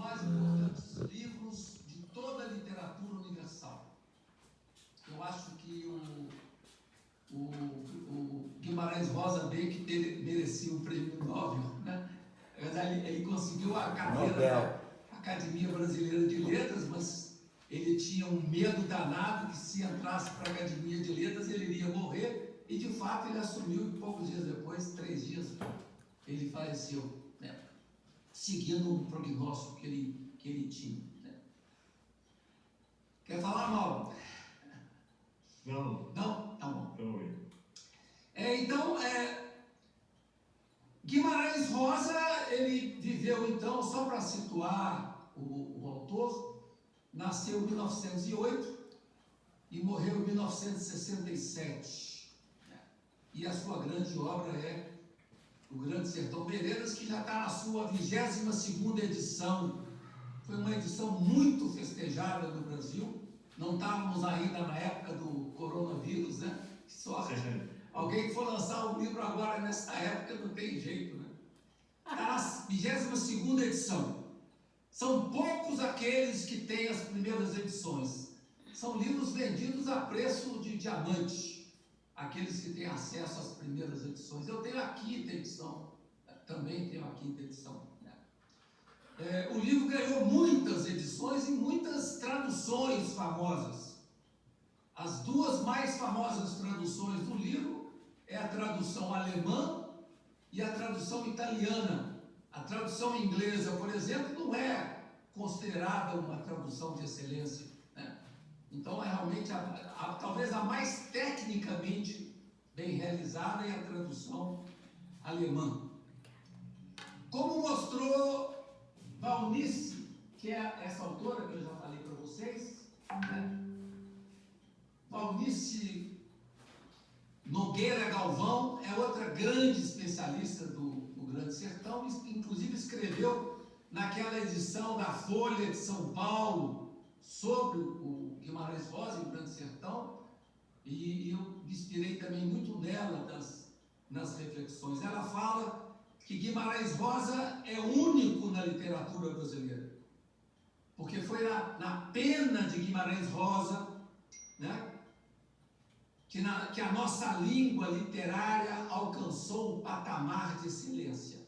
mais importantes livros de toda a literatura universal. Eu acho que o Guimarães Rosa bem que merecia o prêmio Nobel, né? Ele conseguiu a cadeira da Academia Brasileira de Letras, mas ele tinha um medo danado que se entrasse para a Academia de Letras ele iria morrer, e de fato ele assumiu e poucos dias depois, 3 dias, ele faleceu, né? Seguindo o prognóstico que ele tinha, né? Quer falar, Mauro? Não. Não? Tá bom. Então, Guimarães Rosa, ele viveu então, só para situar o autor, nasceu em 1908 e morreu em 1967. E a sua grande obra é O Grande Sertão Veredas, que já está na sua 22ª edição. Foi uma edição muito festejada no Brasil. Não estávamos ainda na época do coronavírus, né? Que sorte. Alguém que for lançar o livro agora nessa época não tem jeito, né? Está na 22ª edição. São poucos aqueles que têm as primeiras edições. São livros vendidos a preço de diamante, aqueles que têm acesso às primeiras edições. Eu tenho a 5ª edição, também tenho a 5ª edição. O livro ganhou muitas edições e muitas traduções famosas. As 2 mais famosas traduções do livro é a tradução alemã e a tradução italiana. A tradução inglesa, por exemplo, não é considerada uma tradução de excelência, né? Então, é realmente talvez a mais tecnicamente bem realizada é a tradução alemã. Como mostrou Valnice, que é essa autora que eu já falei para vocês, né? Valnice Nogueira Galvão é outra grande especialista do Grande Sertão, inclusive escreveu naquela edição da Folha de São Paulo sobre o Guimarães Rosa e o Grande Sertão, e eu me inspirei também muito nela nas reflexões. Ela fala que Guimarães Rosa é único na literatura brasileira, porque foi na pena de Guimarães Rosa, né, que a nossa língua literária alcançou um patamar de excelência.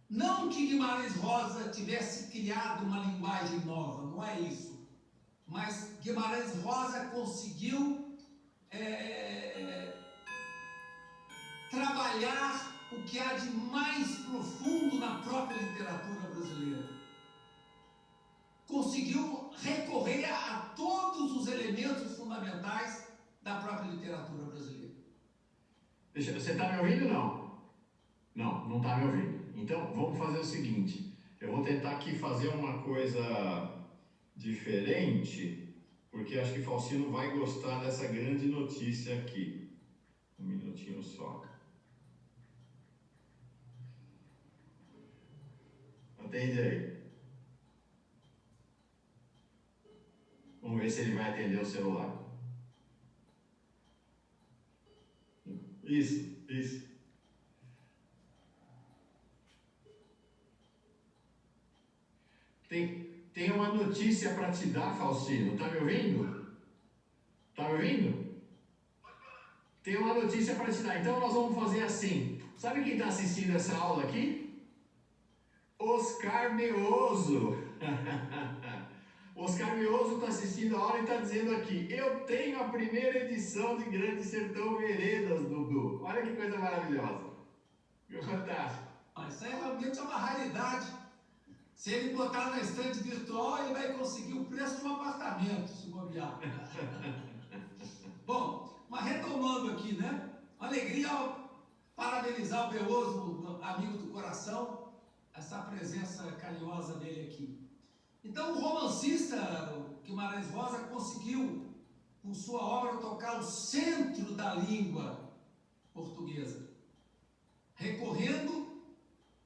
Não que Guimarães Rosa tivesse criado uma linguagem nova, não é isso. Mas Guimarães Rosa conseguiu trabalhar o que há de mais profundo na própria literatura brasileira. Conseguiu recorrer a todos os elementos fundamentais da própria literatura brasileira. Você está me ouvindo ou não? Não está me ouvindo. Então, vamos fazer o seguinte. Eu vou tentar aqui fazer uma coisa diferente, porque acho que Faustino vai gostar dessa grande notícia aqui. Um minutinho só. Atende aí. Vamos ver se ele vai atender o celular. Isso. Tem uma notícia para te dar, Faustino. Tá me ouvindo? Tem uma notícia para te dar. Então nós vamos fazer assim. Sabe quem está assistindo essa aula aqui? Oscar Meoso. Oscar Meoso está assistindo a aula e está dizendo aqui: eu tenho a primeira edição de Grande Sertão Veredas, Dudu. Olha que coisa maravilhosa. Fantástico. Isso aí realmente é uma raridade. Se ele botar na estante virtual, ele vai conseguir o preço de um apartamento, se bobear. Bom, mas retomando aqui, né? Uma alegria parabenizar o Veloso, amigo do coração, essa presença carinhosa dele aqui. Então, o romancista Guimarães Rosa conseguiu, com sua obra, tocar o centro da língua portuguesa, recorrendo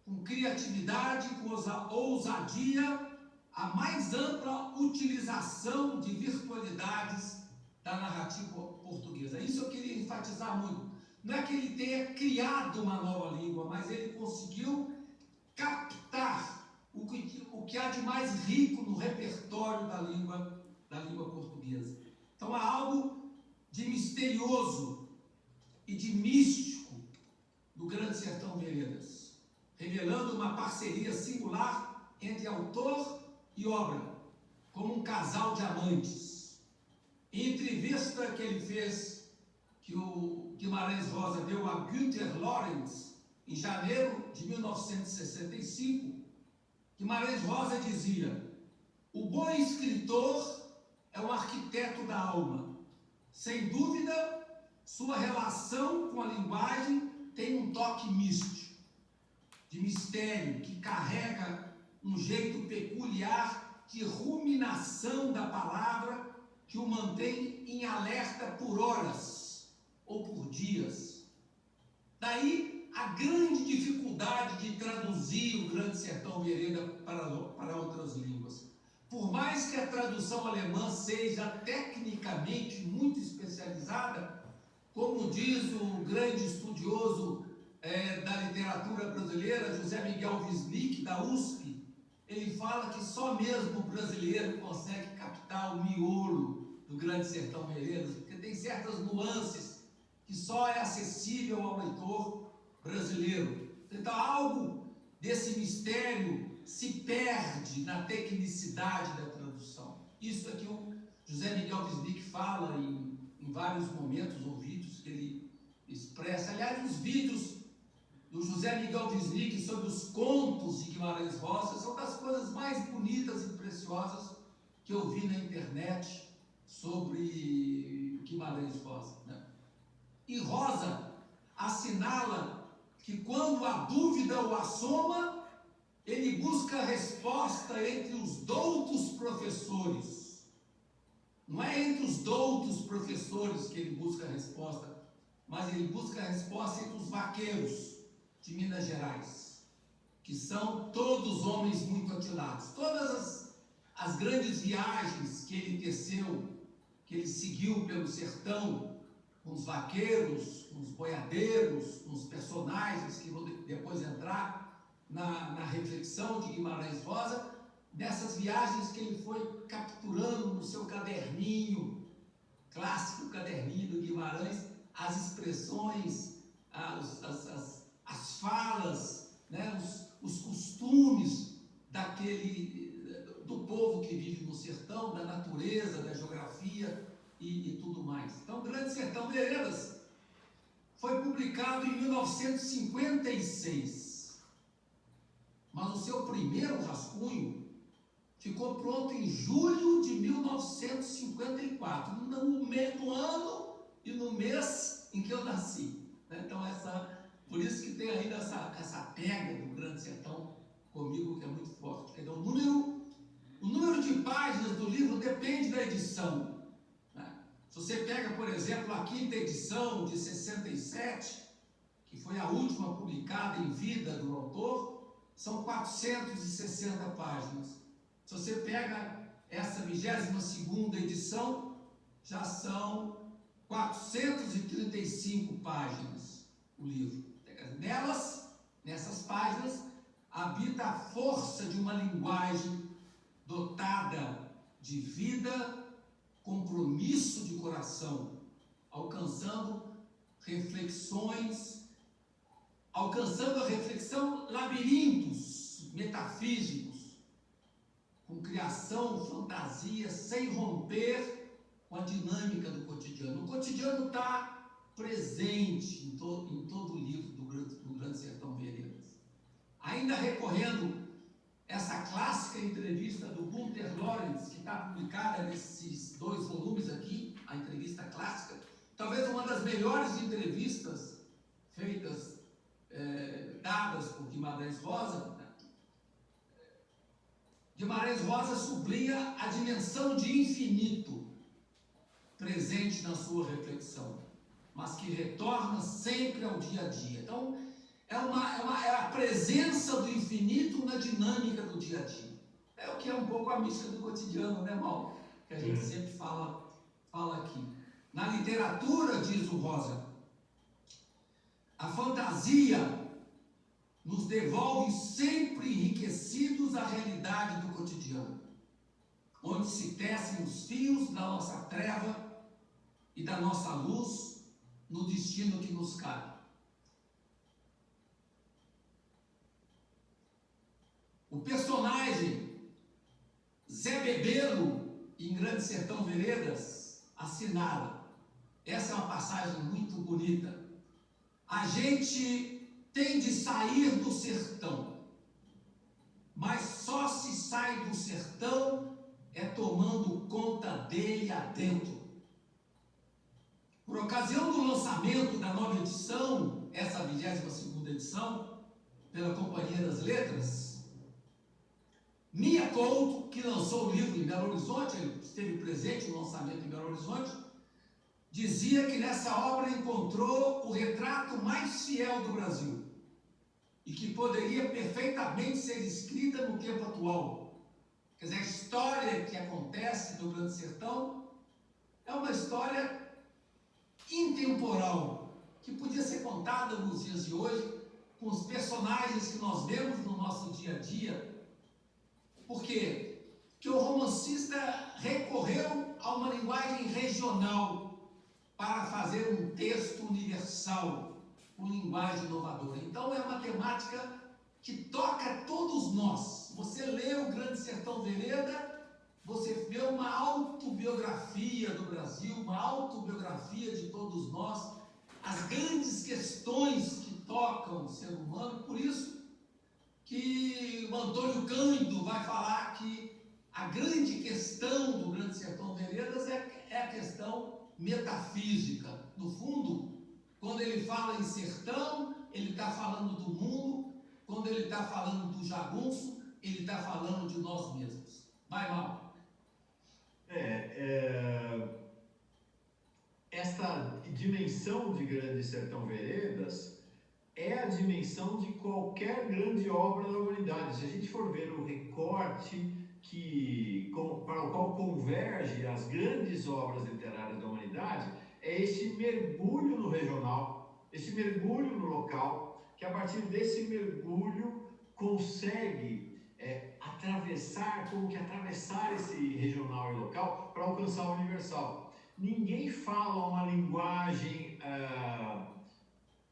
com criatividade, com ousadia, a mais ampla utilização de virtualidades da narrativa portuguesa. Isso eu queria enfatizar muito. Não é que ele tenha criado uma nova língua, mas ele conseguiu captar o que há de mais rico no repertório da língua portuguesa. Então há algo de misterioso e de místico do Grande Sertão Veredas, revelando uma parceria singular entre autor e obra, como um casal de amantes. Em entrevista que ele fez, que o Guimarães Rosa deu a Günter Lawrence, em janeiro de 1965, Guimarães Rosa dizia: o bom escritor é um arquiteto da alma. Sem dúvida, sua relação com a linguagem tem um toque místico, de mistério, que carrega um jeito peculiar de ruminação da palavra que o mantém em alerta por horas ou por dias. Daí a grande dificuldade de traduzir o Grande Sertão Vereda para outras línguas. Por mais que a tradução alemã seja tecnicamente muito especializada, como diz o grande estudioso da literatura brasileira, José Miguel Wisnik, da USP, ele fala que só mesmo o brasileiro consegue captar o miolo do Grande Sertão Veredas, porque tem certas nuances que só é acessível ao leitor brasileiro. Então, algo desse mistério se perde na tecnicidade da tradução. Isso é que o José Miguel Wisnik fala em vários momentos ou vídeos que ele expressa. Aliás, os vídeos do José Miguel Wisnik sobre os contos de Guimarães Rosa são das coisas mais bonitas e preciosas que eu vi na internet sobre Guimarães Rosa, né? E Rosa assinala que quando a dúvida o assoma, ele busca a resposta entre os doutos professores. Não é entre os doutos professores que ele busca a resposta, mas ele busca a resposta entre os vaqueiros de Minas Gerais, que são todos homens muito atilados. Todas as grandes viagens que ele teceu, que ele seguiu pelo sertão, com os vaqueiros, com os boiadeiros, com os personagens que vão depois entrar na reflexão de Guimarães Rosa, nessas viagens que ele foi capturando no seu caderninho, clássico caderninho do Guimarães, as expressões, as falas, né, os costumes do povo que vive no sertão, da natureza, da geografia e tudo mais. Então, o Grande Sertão Veredas foi publicado em 1956, mas o seu primeiro rascunho ficou pronto em julho de 1954, no ano e no mês em que eu nasci. Então, por isso que tem ainda essa pega do Grande Sertão comigo, que é muito forte. Então, o número de páginas do livro depende da edição. Se você pega, por exemplo, a quinta edição de 67, que foi a última publicada em vida do autor, são 460 páginas. Se você pega essa 22ª edição, já são 435 páginas o livro. Nessas páginas, habita a força de uma linguagem dotada de vida, compromisso de coração, alcançando a reflexão labirintos metafísicos, com criação, fantasia, sem romper com a dinâmica do cotidiano. O cotidiano está presente em todo o livro do Grande Sertão Veredas. Ainda recorrendo essa clássica entrevista do Günter Lawrence, que está publicada nesses 2 volumes aqui, a entrevista clássica, talvez uma das melhores entrevistas feitas, dadas por Guimarães Rosa. Guimarães Rosa sublinha a dimensão de infinito presente na sua reflexão, mas que retorna sempre ao dia a dia. Então, é a presença do infinito na dinâmica do dia a dia. É o que é um pouco a mística do cotidiano, né, Mal? Que a gente sempre fala aqui. Na literatura, diz o Rosa, a fantasia nos devolve sempre enriquecidos à realidade do cotidiano, onde se tecem os fios da nossa treva e da nossa luz no destino que nos cabe. O personagem Zé Bebelo, em Grande Sertão Veredas, assinala. Essa é uma passagem muito bonita. A gente tem de sair do sertão, mas só se sai do sertão tomando conta dele adentro. Por ocasião do lançamento da nova edição, essa 22ª edição, pela Companhia das Letras, Mia Couto, que lançou o livro em Belo Horizonte, ele esteve presente no lançamento em Belo Horizonte, dizia que nessa obra encontrou o retrato mais fiel do Brasil e que poderia perfeitamente ser escrita no tempo atual. Quer dizer, a história que acontece no Grande Sertão é uma história intemporal, que podia ser contada nos dias de hoje com os personagens que nós vemos no nosso dia a dia. Por quê? Porque o romancista recorreu a uma linguagem regional para fazer um texto universal, com linguagem inovadora. Então é uma temática que toca todos nós. Você lê o Grande Sertão Vereda, você vê uma autobiografia do Brasil, uma autobiografia de todos nós, as grandes questões que tocam o ser humano. Por isso que o Antônio Cândido vai falar que a grande questão do Grande Sertão Veredas é a questão metafísica. No fundo, quando ele fala em sertão, ele está falando do mundo. Quando ele está falando do jagunço, ele está falando de nós mesmos. Vai, Mal. Esta dimensão de Grande Sertão Veredas é a dimensão de qualquer grande obra da humanidade. Se a gente for ver o recorte para o qual converge as grandes obras literárias da humanidade, é esse mergulho no regional, esse mergulho no local, que a partir desse mergulho consegue atravessar esse regional e local para alcançar o universal. Ninguém fala uma linguagem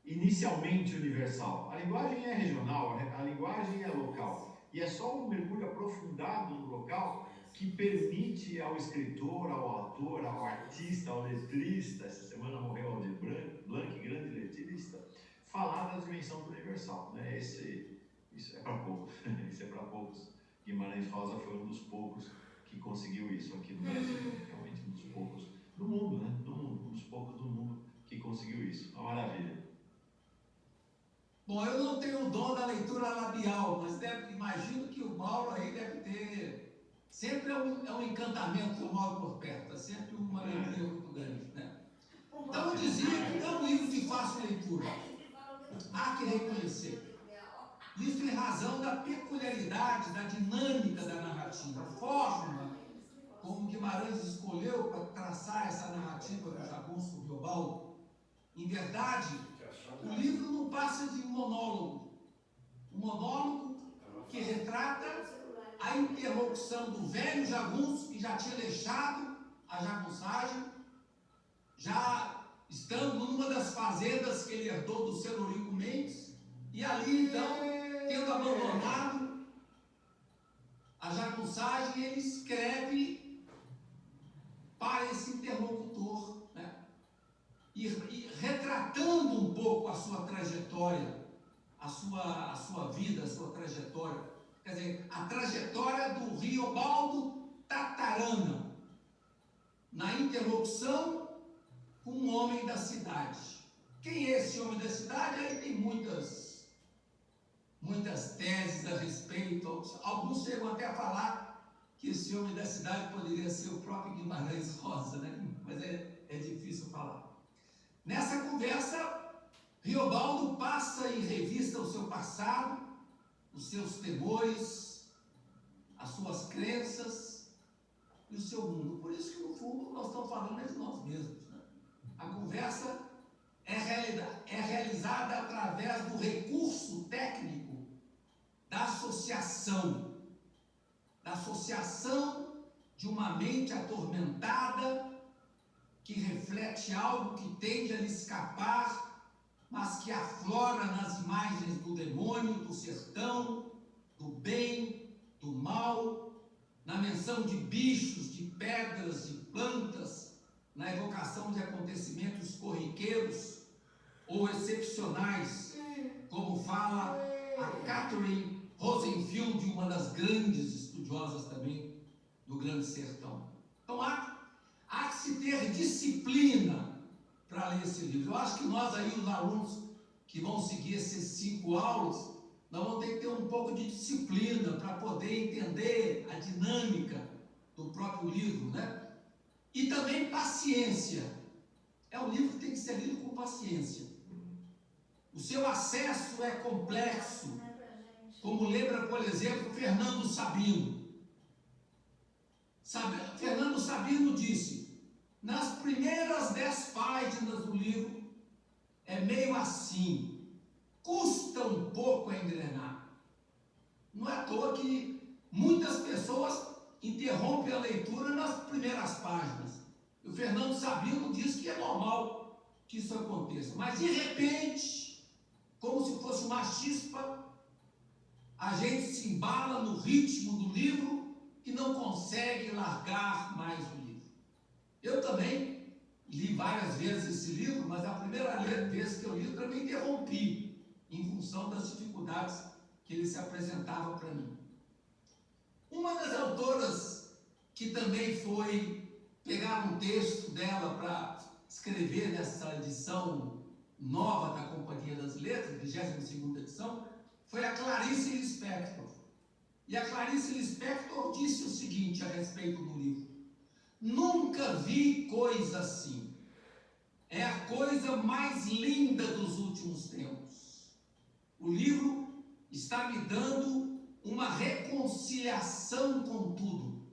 inicialmente universal. A linguagem é regional, a linguagem é local. E é só um mergulho aprofundado no local que permite ao escritor, ao ator, ao artista, ao letrista, essa semana morreu Aldir Blanc, grande letrista, falar da dimensão do universal, né? Isso é para poucos, isso é para poucos. Guimarães Rosa foi um dos poucos que conseguiu isso aqui no Brasil, realmente um dos poucos do mundo, né? Um dos poucos do mundo que conseguiu isso. Uma maravilha. Bom, eu não tenho o dom da leitura labial, mas imagino que o Mauro aí deve ter. Sempre é um encantamento o Mauro por perto, é sempre uma alegria muito grande, né? Então eu dizia que é um livro de fácil leitura. Há que reconhecer. Isso em razão da peculiaridade, da dinâmica da narrativa, a forma como Guimarães escolheu para traçar essa narrativa do jagunço Riobaldo. Em verdade, o livro não passa de um monólogo que retrata a interlocução do velho jagunço, que já tinha deixado a jagunçagem, já estando numa das fazendas que ele herdou do seu Eurico Mendes, e ali então, tendo abandonado a jagunçagem, ele escreve para esse interlocutor, né? E retratando um pouco a sua trajetória, a sua vida, a sua trajetória. Quer dizer, a trajetória do Riobaldo Tatarana, na interlocução com um homem da cidade. Quem é esse homem da cidade? Aí tem muitas teses a respeito. Alguns chegam até a falar que esse homem da cidade poderia ser o próprio Guimarães Rosa, né? Mas é difícil falar. Nessa conversa, Riobaldo passa em revista o seu passado, os seus temores, as suas crenças e o seu mundo. Por isso que, no fundo, nós estamos falando de nós mesmos, né? A conversa é realizada através do recurso técnico da associação de uma mente atormentada que reflete algo que tende a lhe escapar, mas que aflora nas imagens do demônio, do sertão, do bem, do mal, na menção de bichos, de pedras, de plantas, na evocação de acontecimentos corriqueiros ou excepcionais, como fala a Catherine Rosenfield, uma das grandes estudiosas também do Grande Sertão. Então há que se ter disciplina para ler esse livro. Eu acho que nós aí, os alunos que vão seguir essas 5 aulas, nós vamos ter que ter um pouco de disciplina para poder entender a dinâmica do próprio livro, né? E também paciência. É um livro que tem que ser lido com paciência. O seu acesso é complexo, como lembra, por exemplo, Fernando Sabino. Fernando Sabino disse: nas primeiras 10 páginas do livro é meio assim, custa um pouco a engrenar. Não é à toa que muitas pessoas interrompem a leitura nas primeiras páginas. O Fernando Sabino diz que é normal que isso aconteça, mas de repente, como se fosse uma chispa, a gente se embala no ritmo do livro e não consegue largar mais o livro. Eu também li várias vezes esse livro, mas a primeira vez que eu li, eu também interrompi, em função das dificuldades que ele se apresentava para mim. Uma das autoras que também foi pegar um texto dela para escrever nessa edição nova da Companhia das Letras, 22ª edição, foi a Clarice Lispector. E a Clarice Lispector disse o seguinte a respeito do livro: nunca vi coisa assim. É a coisa mais linda dos últimos tempos. O livro está me dando uma reconciliação com tudo,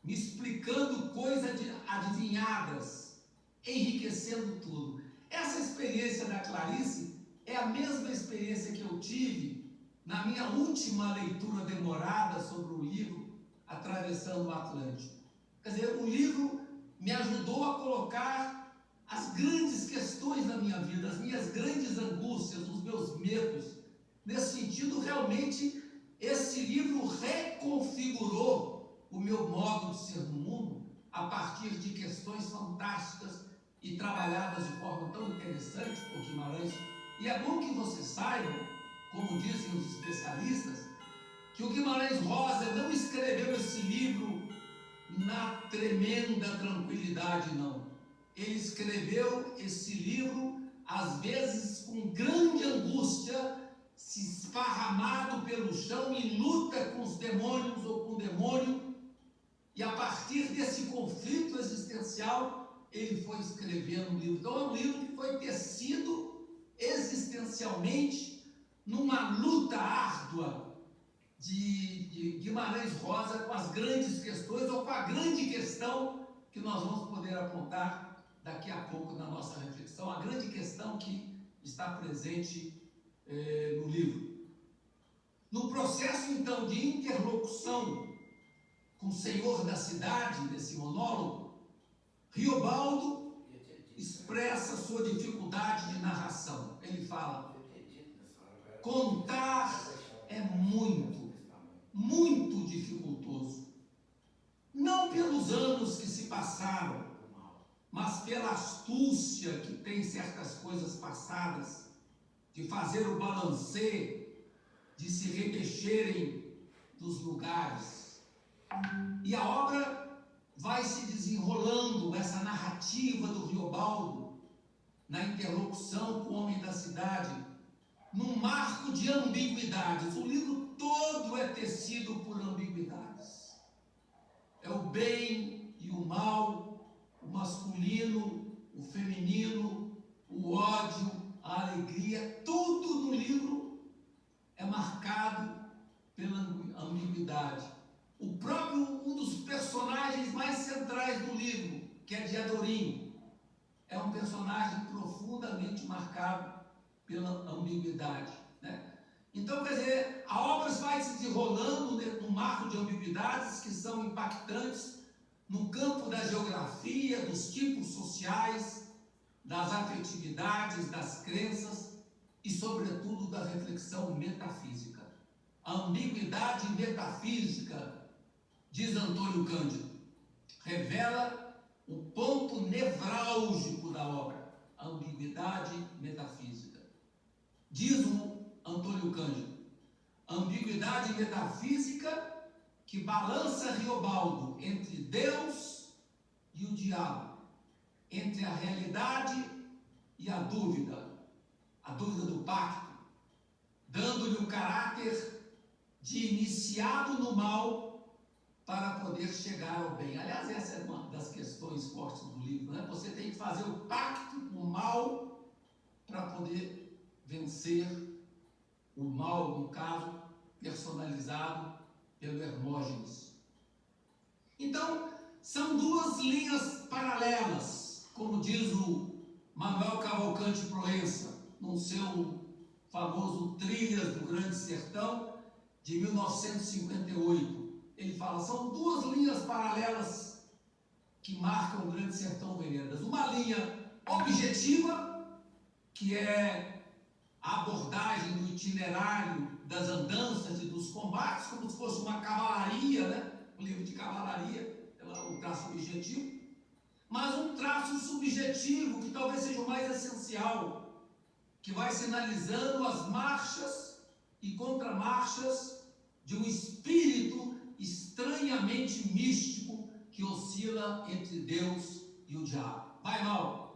me explicando coisas adivinhadas, enriquecendo tudo. Essa experiência da Clarice é a mesma experiência que eu tive na minha última leitura demorada sobre o livro Atravessando o Atlântico. Quer dizer, o livro me ajudou a colocar as grandes questões da minha vida, as minhas grandes angústias, os meus medos. Nesse sentido, realmente, esse livro reconfigurou o meu modo de ser no mundo a partir de questões fantásticas e trabalhadas de forma tão interessante por Guimarães. E é bom que vocês saibam, como dizem os especialistas, que o Guimarães Rosa não escreveu esse livro na tremenda tranquilidade, não. Ele escreveu esse livro, às vezes, com grande angústia, se esparramado pelo chão em luta com os demônios ou com o demônio, e a partir desse conflito existencial, ele foi escrevendo um livro. Então é um livro que foi tecido existencialmente numa luta árdua de Guimarães Rosa com as grandes questões, ou com a grande questão que nós vamos poder apontar daqui a pouco na nossa reflexão, a grande questão que está presente no livro. No processo, então, de interlocução com o senhor da cidade, nesse monólogo, Riobaldo expressa sua dificuldade de narração. Ele fala: contar é muito, muito dificultoso. Não pelos anos que se passaram, mas pela astúcia que tem certas coisas passadas, de fazer o balancê, de se remexerem dos lugares. E a obra vai se desenrolando, essa narrativa do Riobaldo, na interlocução com o homem da cidade, num marco de ambiguidades. O livro todo é tecido por ambiguidades. É o bem e o mal, o masculino, o feminino, o ódio, a alegria, tudo no livro é marcado pela ambiguidade. Um dos personagens mais centrais do livro, que é Diadorim, é um personagem profundamente marcado pela ambiguidade, né? Então, quer dizer, a obra vai se desenrolando num marco de ambiguidades que são impactantes no campo da geografia, dos tipos sociais, das afetividades, das crenças e, sobretudo, da reflexão metafísica. A ambiguidade metafísica, diz Antônio Cândido, revela o ponto nevrálgico da obra, a ambiguidade metafísica. Diz o Antônio Cândido, ambiguidade metafísica que balança Riobaldo entre Deus e o diabo, entre a realidade e a dúvida do pacto, dando-lhe o caráter de iniciado no mal para poder chegar ao bem. Aliás, essa é uma das questões fortes do livro, né? Você tem que fazer o pacto com o mal para poder vencer o mal, no caso, personalizado pelo Hermógenes. Então, são duas linhas paralelas, como diz o Manuel Cavalcante Proença, no seu famoso Trilhas do Grande Sertão, de 1958. Ele fala, são duas linhas paralelas que marcam o Grande Sertão Veredas. Uma linha objetiva, que é a abordagem do itinerário das andanças e dos combates, como se fosse uma cavalaria, né? Um livro de cavalaria, o traço objetivo, mas um traço subjetivo, que talvez seja o mais essencial, que vai sinalizando as marchas e contramarchas de um espírito estranhamente místico que oscila entre Deus e o diabo. Vai, Mauro.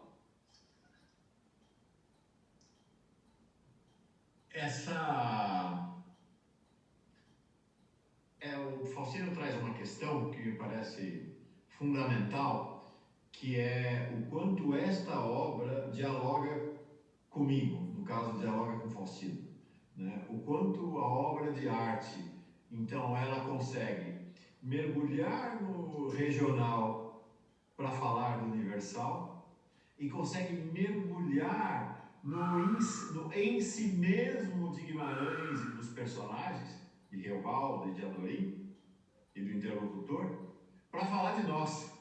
O Faustino traz uma questão que me parece fundamental, que é o quanto esta obra dialoga comigo, no caso dialoga com Faustino, né? O quanto a obra de arte, então, ela consegue mergulhar no regional para falar do universal e consegue mergulhar no em si mesmo de Guimarães e dos personagens, de Riobaldo e de Adorim e do interlocutor, para falar de nós.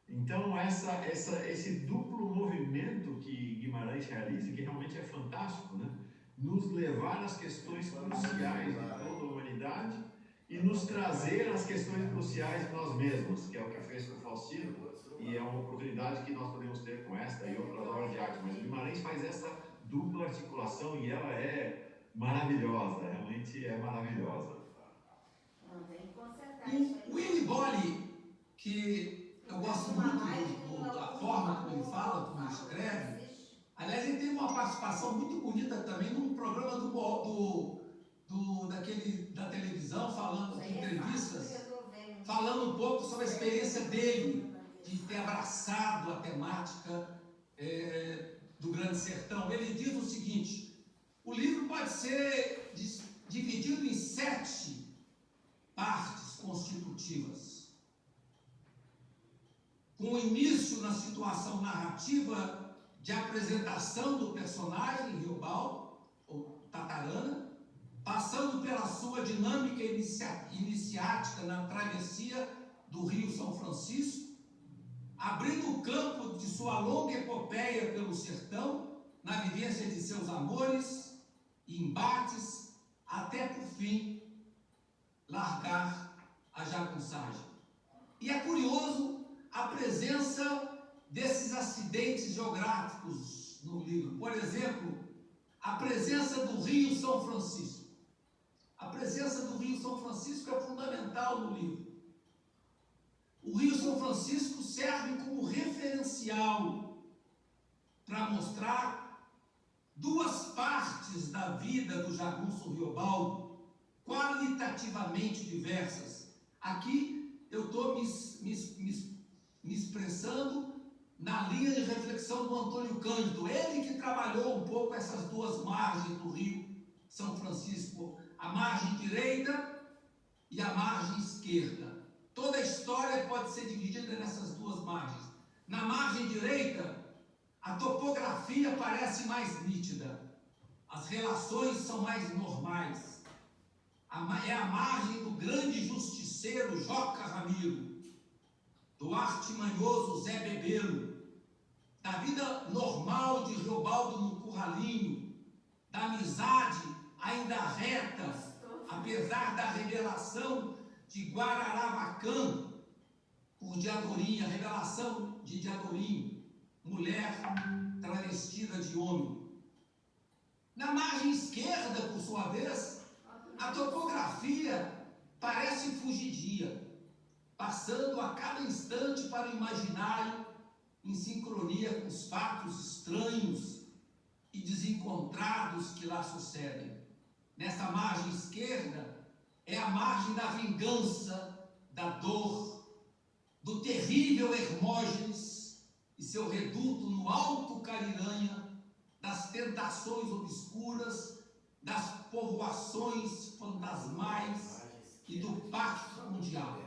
Então, esse duplo movimento que Guimarães realiza, que realmente é fantástico, né? Nos levar às questões cruciais de toda a humanidade e nos trazer às questões cruciais de nós mesmos, que é o que fez com o Faustino, e é uma oportunidade que nós podemos ter com esta e outras obras de arte. Mas o Guimarães faz essa dupla articulação e ela é maravilhosa, realmente é maravilhosa. O Willy Boly, que eu gosto muito da forma como ele fala, como ele escreve. Aliás, ele tem uma participação muito bonita também num programa da televisão, falando de entrevistas, falando um pouco sobre a experiência dele de ter abraçado a temática do Grande Sertão. Ele diz o seguinte: o livro pode ser dividido em 7 partes constitutivas, com o início na situação narrativa de apresentação do personagem Riobaldo, ou Tatarana, passando pela sua dinâmica iniciática na travessia do Rio São Francisco, abrindo o campo de sua longa epopeia pelo sertão, na vivência de seus amores e embates, até por fim largar a jagunçagem. E é curioso a presença desses acidentes geográficos no livro. Por exemplo, a presença do Rio São Francisco. A presença do Rio São Francisco é fundamental no livro. O Rio São Francisco serve como referencial para mostrar 2 partes da vida do jagunço Riobaldo, qualitativamente diversas. Aqui eu estou me expressando na linha de reflexão do Antônio Cândido, ele que trabalhou um pouco essas 2 margens do Rio São Francisco, a margem direita e a margem esquerda. Toda a história pode ser dividida nessas 2 margens. Na margem direita, a topografia parece mais nítida. as relações são mais normais. É a margem do grande justiceiro Joca Ramiro, do artimanhoso Zé Bebelo, da vida normal de Reobaldo no Curralinho, da amizade ainda reta, apesar da revelação de Guararabacã por Diadorim, a revelação de Diadorim, mulher travestida de homem. Na margem esquerda, por sua vez, a topografia parece fugidia, passando a cada instante para o imaginário em sincronia com os fatos estranhos e desencontrados que lá sucedem. Nessa margem esquerda é a margem da vingança, da dor, do terrível Hermógenes e seu reduto no Alto Cariranha, das tentações obscuras, das povoações fantasmais e do pacto mundial.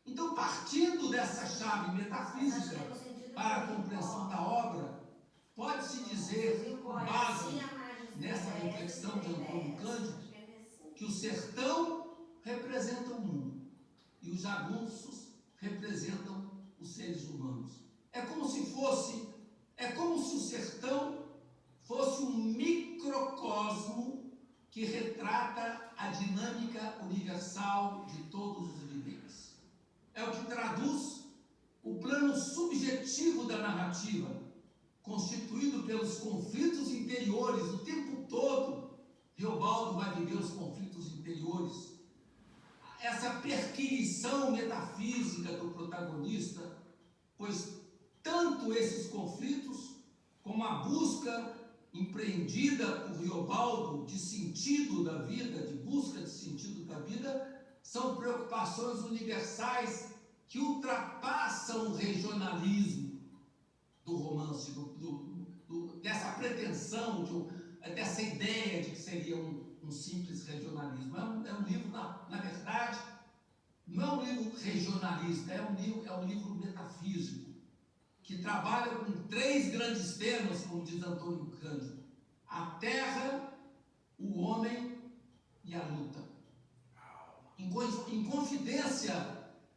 Então, partindo dessa chave metafísica para a compreensão da obra, pode-se dizer, com base nessa reflexão de Antônio Cândido, que o sertão representa o mundo e os jagunços representam os seres humanos. É como se o sertão fosse um microcosmo que retrata a dinâmica universal de todos os viventes. É o que traduz o plano subjetivo da narrativa, constituído pelos conflitos interiores o tempo todo. Reobaldo vai viver os conflitos interiores, essa perquisição metafísica do protagonista, pois tanto esses conflitos como a busca empreendida por Reobaldo de sentido da vida, de busca de sentido da vida, são preocupações universais que ultrapassam o regionalismo do romance, dessa pretensão, dessa ideia de que seria um simples regionalismo. É um livro, na verdade, não é um livro regionalista, é um livro metafísico, que trabalha com 3 grandes temas, como diz Antônio Cândido: a terra, o homem e a luta. Em confidência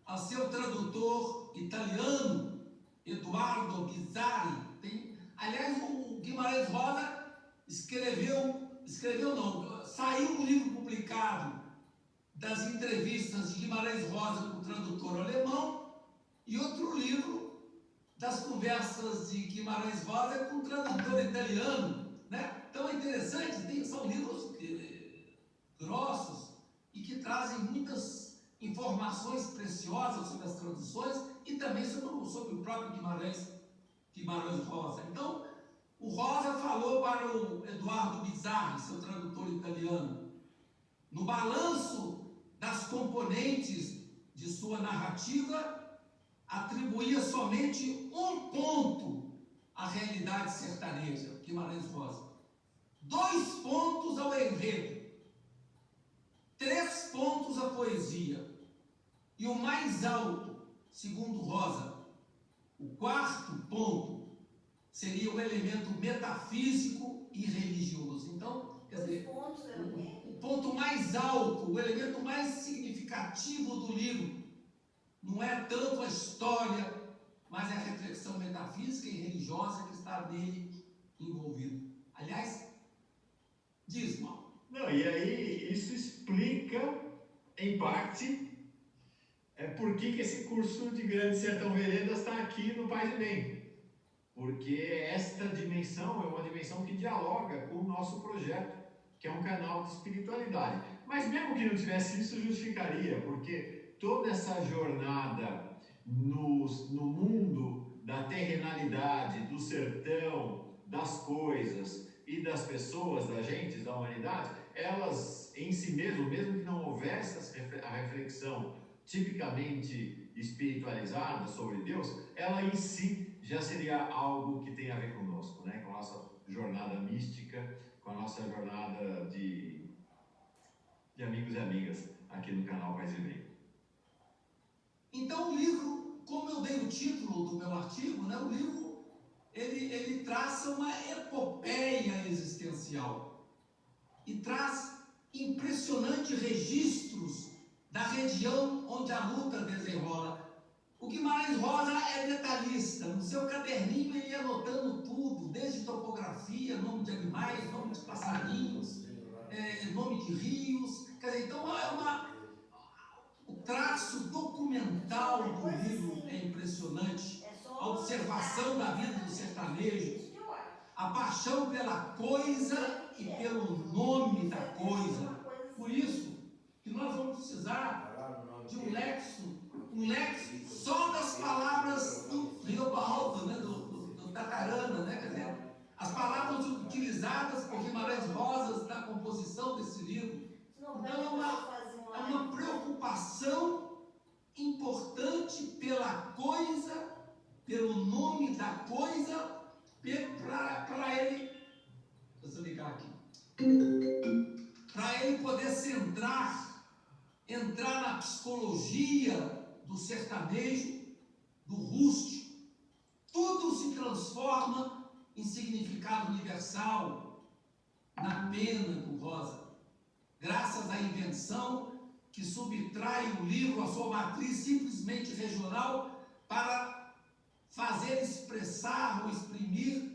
ao seu tradutor italiano, Edoardo Bizzarri, aliás, o Guimarães Rosa saiu um livro publicado das entrevistas de Guimarães Rosa com o tradutor alemão, e outro livro das conversas de Guimarães Rosa com o tradutor italiano, né? Então é interessante, são livros grossos e que trazem muitas informações preciosas sobre as traduções e também sobre o próprio Guimarães Rosa. Então, o Rosa falou para o Edoardo Bizzarri, seu tradutor italiano, no balanço das componentes de sua narrativa, atribuía somente um ponto à realidade sertaneja, Guimarães Rosa, 2 pontos ao enredo, 3 pontos à poesia, e o mais alto, segundo Rosa, o 4º ponto, seria o elemento metafísico e religioso. Então, quer dizer, o ponto mais alto, o elemento mais significativo do livro, não é tanto a história, mas é a reflexão metafísica e religiosa que está nele envolvida. Aliás, diz, Mal. Não, e aí isso explica, em parte, por que esse curso de Grande Sertão Veredas está aqui no Paz e Bem. Porque esta dimensão é uma dimensão que dialoga com o nosso projeto, que é um canal de espiritualidade. Mas mesmo que não tivesse isso, justificaria, porque toda essa jornada no mundo da terrenalidade, do sertão, das coisas e das pessoas, da gente, da humanidade, elas em si mesmas, mesmo que não houvesse a reflexão tipicamente espiritualizada sobre Deus, ela em si já seria algo que tem a ver conosco, né? Com a nossa jornada mística, com a nossa jornada de amigos e amigas aqui no canal Paz e Bem. Então o livro, como eu dei o título do meu artigo, né? O livro ele traça uma epopeia existencial e traz impressionantes registros da região onde a luta desenrola. O Guimarães Rosa é detalhista. No seu caderninho ele ia anotando tudo, desde topografia, nome de animais, nome de passarinhos, nome de rios. Quer dizer, então o traço documental do livro é impressionante. A observação da vida do sertanejo, a paixão pela coisa e pelo nome da coisa. Por isso que nós vamos precisar de um léxico só das palavras do Riobaldo, né, do Tatarana, né, quer dizer, as palavras utilizadas por Guimarães Rosa na composição desse livro. Então é uma preocupação importante pela coisa, pelo nome da coisa, para ele, deixa eu ligar aqui, para ele poder entrar na psicologia do sertanejo, do rústico. Tudo se transforma em significado universal na pena do Rosa, graças à invenção que subtrai o livro à sua matriz simplesmente regional para fazer expressar ou exprimir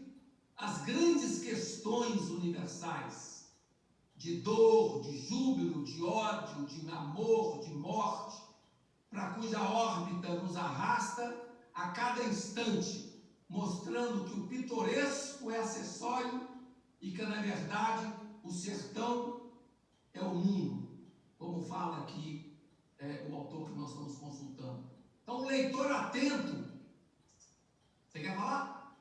as grandes questões universais de dor, de júbilo, de ódio, de amor, de morte, para cuja órbita nos arrasta a cada instante, mostrando que o pitoresco é acessório e que, na verdade, o sertão é o mundo, como fala aqui o autor que nós estamos consultando. Então, o leitor atento, você quer falar?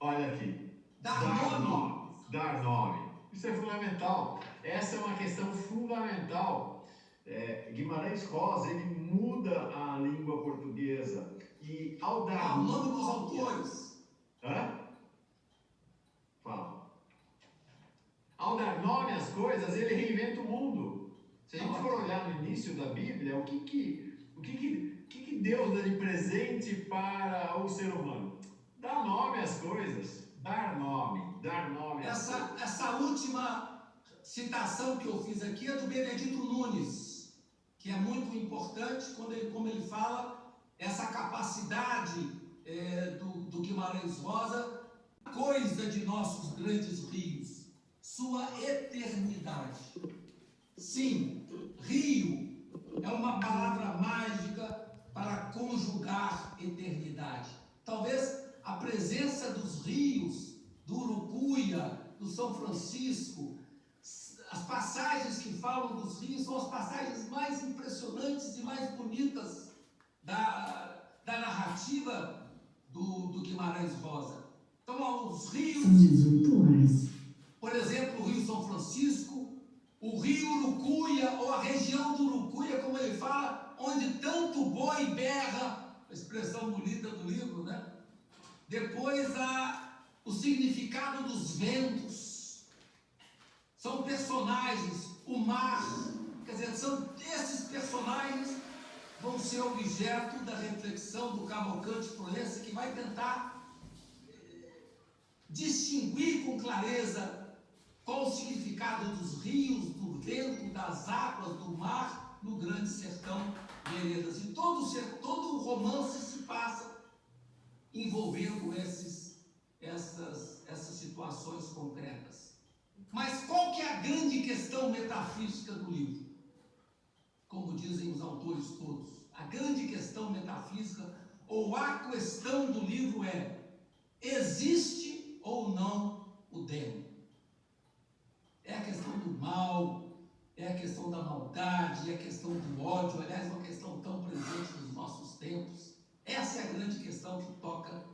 Olha aqui. Dar nome. Dar nome. Isso é fundamental. Essa é uma questão fundamental. Guimarães Rosa, ele muda a língua portuguesa. E ao dar o nome dos autores. Fala. Ao dar nome às coisas, ele reinventa o mundo. Se a gente for olhar no início da Bíblia, o que Deus dá de presente para o ser humano? Dar nome às coisas. Dar nome às coisas. Essa última citação que eu fiz aqui é do Benedito Nunes, que é muito importante como ele fala essa capacidade do Guimarães Rosa, coisa de nossos grandes rios, sua eternidade. Sim, rio é uma palavra mágica para conjugar eternidade. Talvez a presença dos rios, do Urucuia, do São Francisco, as passagens que falam dos rios são as passagens mais impressionantes e mais bonitas da narrativa do Guimarães Rosa. Então, os rios, por exemplo, o Rio São Francisco, o Rio Urucuia, ou a região do Urucuia, como ele fala, onde tanto boi berra, a expressão bonita do livro, né? Depois, o significado dos ventos. São personagens, o mar, quer dizer, esses personagens vão ser objeto da reflexão do Cavalcante Proença, que vai tentar distinguir com clareza qual o significado dos rios, do vento, das águas, do mar, no grande sertão Veredas. E todo o romance se passa envolvendo essas situações concretas. Mas qual que é a grande questão metafísica do livro? Como dizem os autores todos, a grande questão metafísica, ou a questão do livro é: existe ou não o demo? É a questão do mal, é a questão da maldade, é a questão do ódio, aliás, uma questão tão presente nos nossos tempos. Essa é a grande questão que toca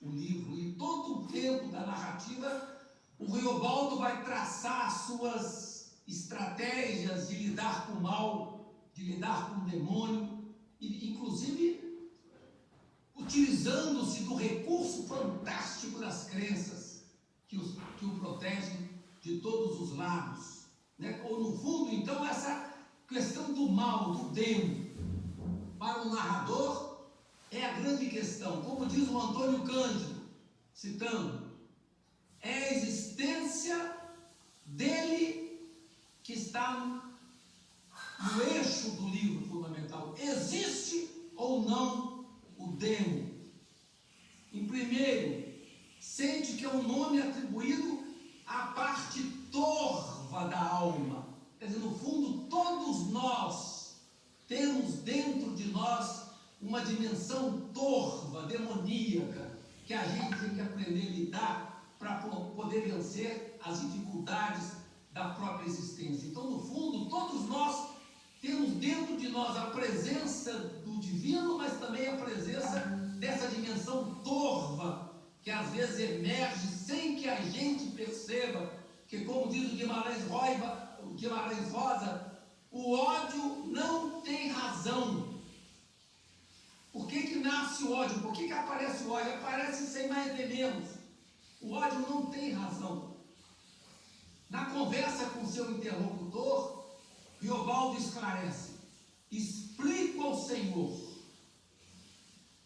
o livro. E todo o tempo da narrativa, o Riobaldo vai traçar as suas estratégias de lidar com o mal, de lidar com o demônio, e inclusive utilizando-se do recurso fantástico das crenças que o protegem de todos os lados, né? Ou no fundo, então, essa questão do mal, do demo, para o narrador é a grande questão. Como diz o Antônio Cândido, citando, é a existência dele que está no eixo do livro fundamental. Existe ou não o demo? Em primeiro, sente que é um nome atribuído à parte torva da alma. Quer dizer, no fundo, todos nós temos dentro de nós uma dimensão torva, demoníaca, que a gente tem que aprender a lidar para poder vencer as dificuldades da própria existência. Então, no fundo, todos nós temos dentro de nós a presença do divino, mas também a presença dessa dimensão torva, que às vezes emerge sem que a gente perceba, que, como diz o Guimarães Rosa, o ódio não tem razão. Por que nasce o ódio? Por que aparece o ódio? Aparece sem mais nem menos. O ódio não tem razão. Na conversa com seu interlocutor, Riobaldo esclarece: explico ao Senhor,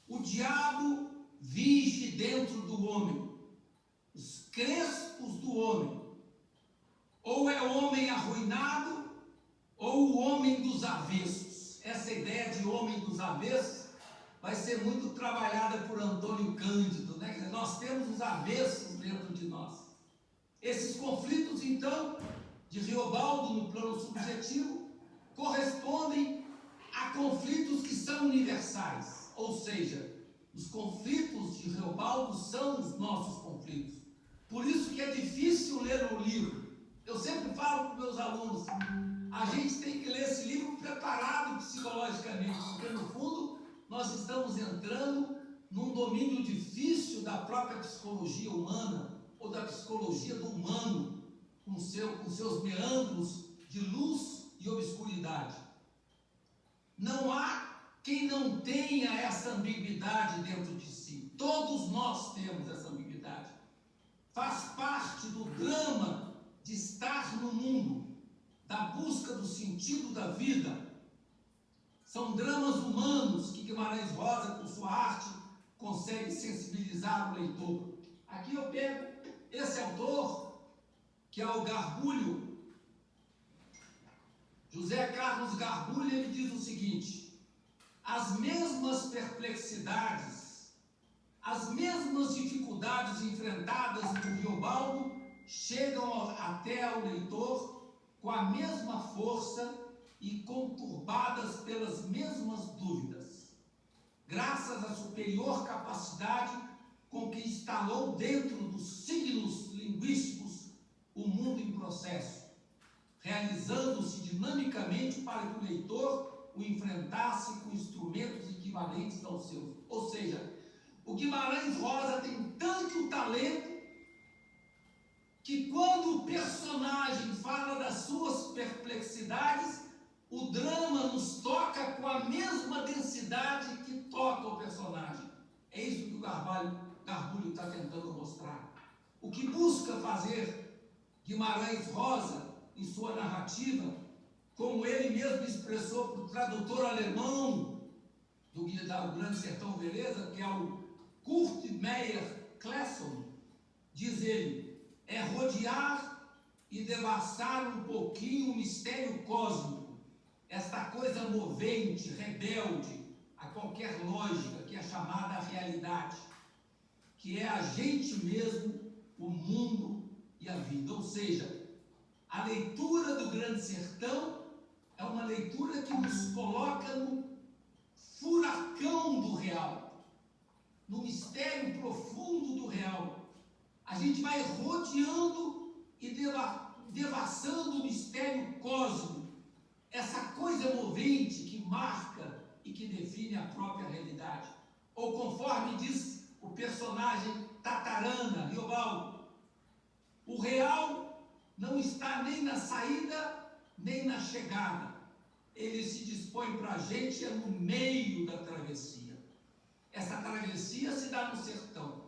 o diabo vige dentro do homem os crespos do homem, ou é homem arruinado, ou o homem dos avessos. Essa ideia de homem dos avessos vai ser muito trabalhada por Antônio Cândido, né? Quer dizer, nós temos os avessos dentro de nós. Esses conflitos, então, de Riobaldo no plano subjetivo, correspondem a conflitos que são universais, ou seja, os conflitos de Riobaldo são os nossos conflitos. Por isso que é difícil ler o livro. Eu sempre falo para os meus alunos, a gente tem que ler esse livro preparado psicologicamente, porque no fundo nós estamos entrando num domínio difícil da própria psicologia humana, ou da psicologia do humano, com seus meandros de luz e obscuridade. Não há quem não tenha essa ambiguidade dentro de si. Todos nós temos essa ambiguidade. Faz parte do drama de estar no mundo, da busca do sentido da vida. São dramas humanos que Guimarães Rosa, com sua arte, consegue sensibilizar o leitor. Aqui eu pego esse autor, que é o Garbulho, José Carlos Garbulho. Ele diz o seguinte: as mesmas perplexidades, as mesmas dificuldades enfrentadas por Riobaldo chegam até ao leitor com a mesma força e conturbadas pelas mesmas dúvidas, graças à superior capacidade com que instalou dentro dos signos linguísticos o mundo em processo, realizando-se dinamicamente para que o leitor o enfrentasse com instrumentos equivalentes aos seus. Ou seja, o Guimarães Rosa tem tanto talento que quando o personagem fala das suas perplexidades, o drama nos toca com a mesma densidade que toca o personagem. É isso que o Garbulho está tentando mostrar. O que busca fazer Guimarães Rosa em sua narrativa, como ele mesmo expressou para o tradutor alemão do Grande Sertão Veredas, que é o Kurt Meyer Clason, diz ele, é rodear e devassar um pouquinho o mistério cósmico, esta coisa movente, rebelde a qualquer lógica, que é chamada realidade, que é a gente mesmo, o mundo e a vida. Ou seja, a leitura do Grande Sertão é uma leitura que nos coloca no furacão do real, no mistério profundo do real. A gente vai rodeando e devassando o mistério cósmico, essa coisa movente que marca e que define a própria realidade. Ou conforme diz o personagem Tatarana, Riobaldo, o real não está nem na saída, nem na chegada. Ele se dispõe para a gente no meio da travessia. Essa travessia se dá no sertão.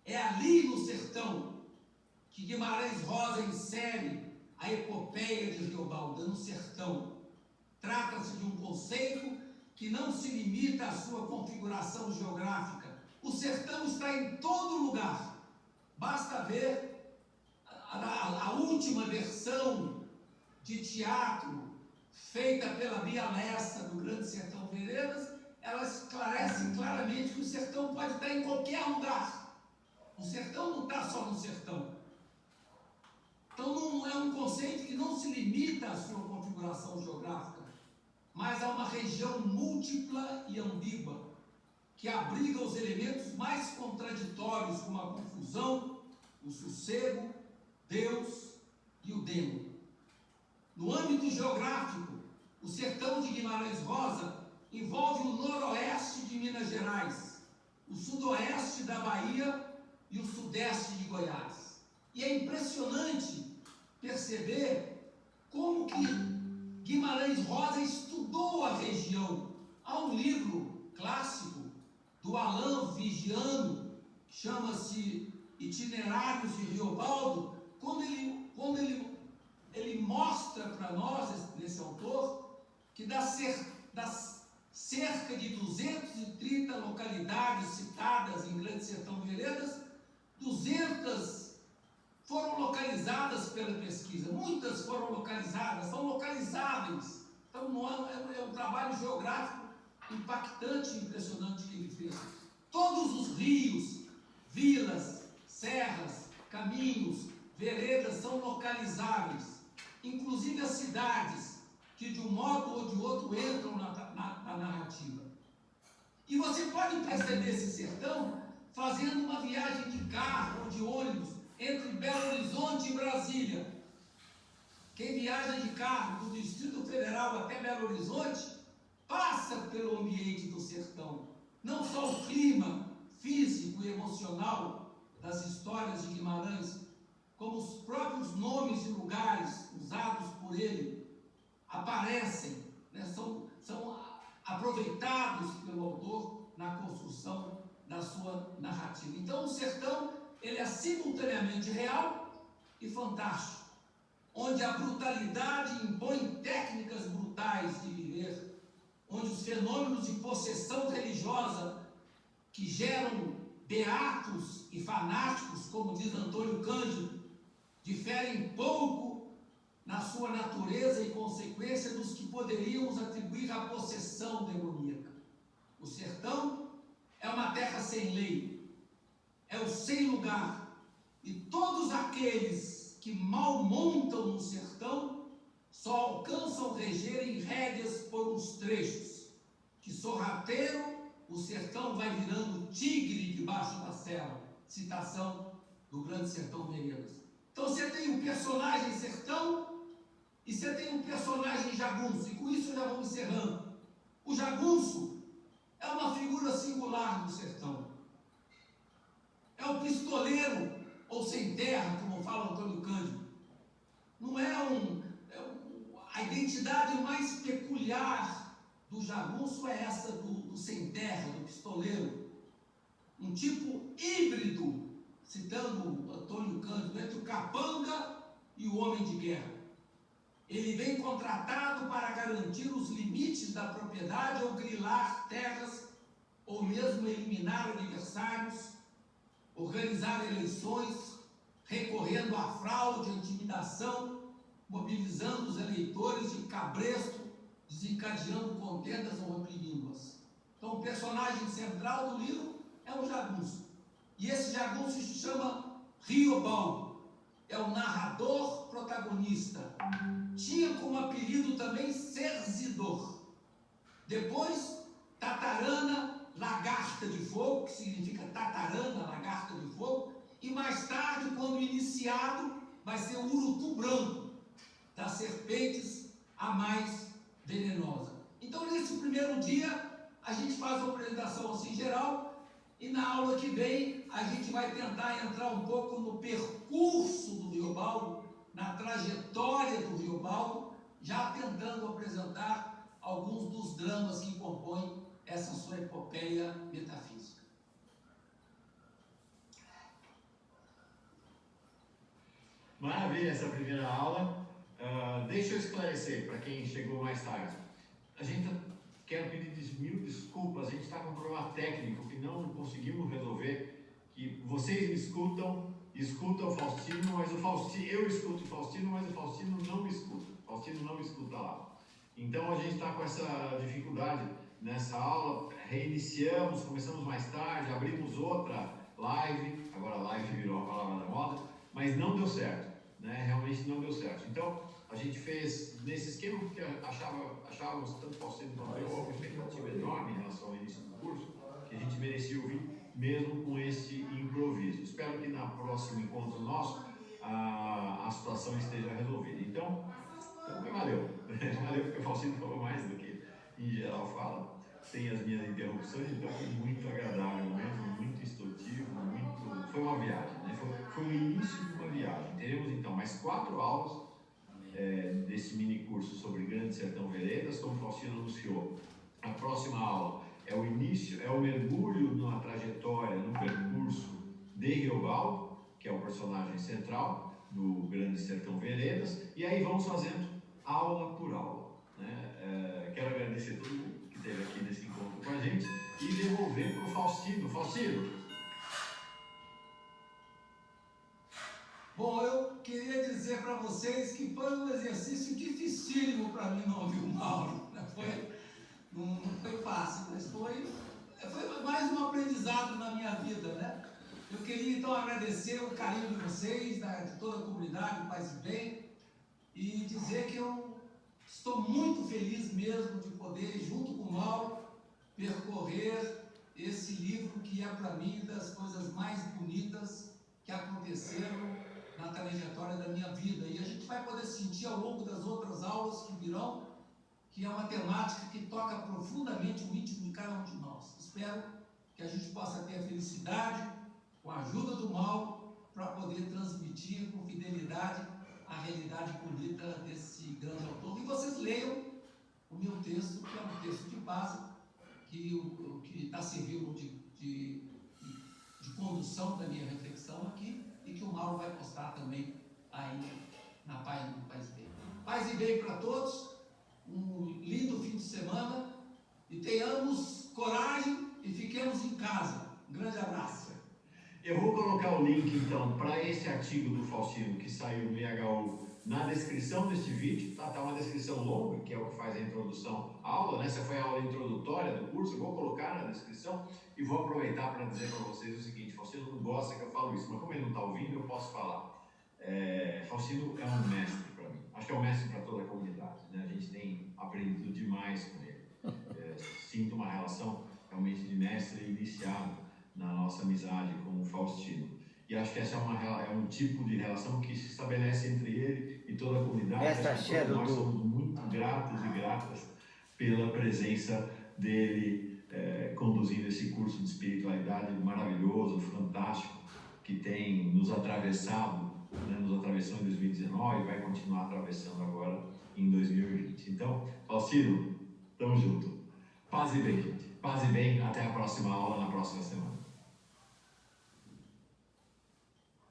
É ali no sertão que Guimarães Rosa insere a epopeia de Riobaldo, no sertão. Trata-se de um conceito que não se limita à sua configuração geográfica. O sertão está em todo lugar. Basta ver a última versão de teatro feita pela Bia Lessa, do Grande Sertão Veredas. Ela esclarece claramente que o sertão pode estar em qualquer lugar. O sertão não está só no sertão. Então não é um conceito que não se limita à sua configuração geográfica, mas a uma região múltipla e ambígua, que abriga os elementos mais contraditórios, como a confusão, o sossego, Deus e o demo. No âmbito geográfico, o sertão de Guimarães Rosa envolve o noroeste de Minas Gerais, o sudoeste da Bahia e o sudeste de Goiás. E é impressionante perceber como que Guimarães Rosa estudou a região. Há um livro clássico do Alain Vigiano, que chama-se Itinerários de Riobaldo, quando ele mostra para nós, nesse autor, que das cerca de 230 localidades citadas em Grande Sertão Veredas, 200 foram localizadas pela pesquisa. Muitas foram localizadas, são localizáveis. Então é um trabalho geográfico impactante e impressionante que ele fez. Todos os rios, vilas, serras, caminhos, veredas são localizáveis. Inclusive as cidades, que de um modo ou de outro entram na narrativa. E você pode perceber esse sertão fazendo uma viagem de carro ou de ônibus entre Belo Horizonte e Brasília. Quem viaja de carro do Distrito Federal até Belo Horizonte passa pelo ambiente do sertão. Não só o clima físico e emocional das histórias de Guimarães, como os próprios nomes e lugares usados por ele aparecem, né, são aproveitados pelo autor na construção da sua narrativa. Então o sertão, ele é simultaneamente real e fantástico, onde a brutalidade impõe técnicas brutais de viver, onde os fenômenos de possessão religiosa que geram beatos e fanáticos, como diz Antônio Cândido, diferem pouco na sua natureza e consequência dos que poderíamos atribuir à possessão demoníaca. O sertão é uma terra sem lei, é o sem lugar, e todos aqueles que mal montam no sertão só alcançam reger em rédeas por uns trechos, que sorrateiro o sertão vai virando tigre debaixo da serra. Citação do Grande Sertão Veredas. Então você tem um personagem sertão e você tem um personagem jagunço, e com isso eu já vou encerrando. O jagunço é uma figura singular do sertão. É o pistoleiro, ou sem terra, como fala Antônio Cândido. Não a identidade mais peculiar do jagunço é essa do sem terra, do pistoleiro. Um tipo híbrido, citando Antônio Cândido, entre o capanga e o homem de guerra. Ele vem contratado para garantir os limites da propriedade ou grilar terras, ou mesmo eliminar adversários, organizar eleições, recorrendo à fraude, à intimidação, mobilizando os eleitores de cabresto, desencadeando contendas ou reprimindo-as. Então o personagem central do livro é o jagunço. E esse jagunço se chama Riobaldo. É o narrador protagonista. Tinha como apelido também Serzidor. Depois, Tatarana, lagarta de fogo, que significa tatarana, lagarta de fogo. E mais tarde, quando iniciado, vai ser o urutu branco, das serpentes a mais venenosa. Então, nesse primeiro dia, a gente faz uma apresentação assim geral, e na aula que vem a gente vai tentar entrar um pouco no percurso do Riobaldo, na trajetória do Riobaldo, já tentando apresentar alguns dos dramas que compõem essa sua epopeia metafísica. Maravilha essa primeira aula. Deixa eu esclarecer para quem chegou mais tarde. A gente quer quero pedir mil desculpas, a gente está com um problema técnico que não conseguimos resolver, que vocês me escutam o Faustino, mas o Faustino, eu escuto o Faustino, mas o Faustino não me escuta. O Faustino não me escuta lá. Então a gente está com essa dificuldade nessa aula, reiniciamos, começamos mais tarde, abrimos outra live, agora live virou a palavra da moda, mas não deu certo, né? Realmente não deu certo. Então a gente fez nesse esquema porque achávamos tanto Faustino quanto eu uma expectativa enorme em relação ao início do curso, que a gente merecia ouvir mesmo com esse improviso. Espero que na próximo encontro nosso a situação esteja resolvida. Então valeu. Valeu porque o Faustino falou mais do que em geral fala. Tem as minhas interrupções, então foi muito agradável mesmo, muito instrutivo, foi uma viagem, né? Foi o início de uma viagem. Teremos então mais 4 aulas desse mini curso sobre Grande Sertão Veredas, como o Faustino anunciou. A próxima aula é o início, é o mergulho na trajetória, no percurso de Riobaldo, que é o personagem central do Grande Sertão Veredas, e aí vamos fazendo aula por aula, né? Quero agradecer a todo mundo que esteve aqui nesse encontro com a gente e devolver para o Faustino. Faustino. Bom, eu queria dizer para vocês que foi um exercício dificílimo para mim não ouvir o Mauro. Não foi fácil, mas foi mais um aprendizado na minha vida, né? Eu queria então agradecer o carinho de vocês, de toda a comunidade Paz e Bem, e dizer que eu estou muito feliz mesmo de poder, junto com o Mauro, percorrer esse livro que é para mim das coisas mais bonitas que aconteceram na trajetória da minha vida. E a gente vai poder sentir ao longo das outras aulas que virão, que é uma temática que toca profundamente o íntimo de cada um de nós. Espero que a gente possa ter a felicidade, com a ajuda do Mauro, para poder transmitir com fidelidade a realidade bonita desse grande autor. E vocês leiam o meu texto, que é um texto de base, que está servindo de condução da minha reflexão aqui, e que o Mauro vai postar também aí na página do Paz e Bem. Paz e Bem para todos, um lindo fim de semana, e tenhamos coragem e fiquemos em casa. Um grande abraço. Eu vou colocar o link então para esse artigo do Faustino que saiu no IHU na descrição deste vídeo, tá uma descrição longa, que é o que faz a introdução à aula, né? Essa foi a aula introdutória do curso, eu vou colocar na descrição e vou aproveitar para dizer para vocês o seguinte: Faustino não gosta que eu falo isso, mas como ele não está ouvindo, eu posso falar. Faustino é um mestre para mim, acho que é um mestre para toda a comunidade, né? A gente tem aprendido demais com ele. Sinto uma relação realmente de mestre iniciado na nossa amizade com o Faustino. E acho que essa é um tipo de relação que se estabelece entre ele e toda a comunidade. Nós somos muito gratos e gratas pela presença dele conduzindo esse curso de espiritualidade maravilhoso, fantástico, que tem nos atravessado, né, nos atravessou em 2019 e vai continuar atravessando agora em 2020. Então, Faustino, tamo junto. Paz e bem, gente. Paz e bem. Até a próxima aula, na próxima semana.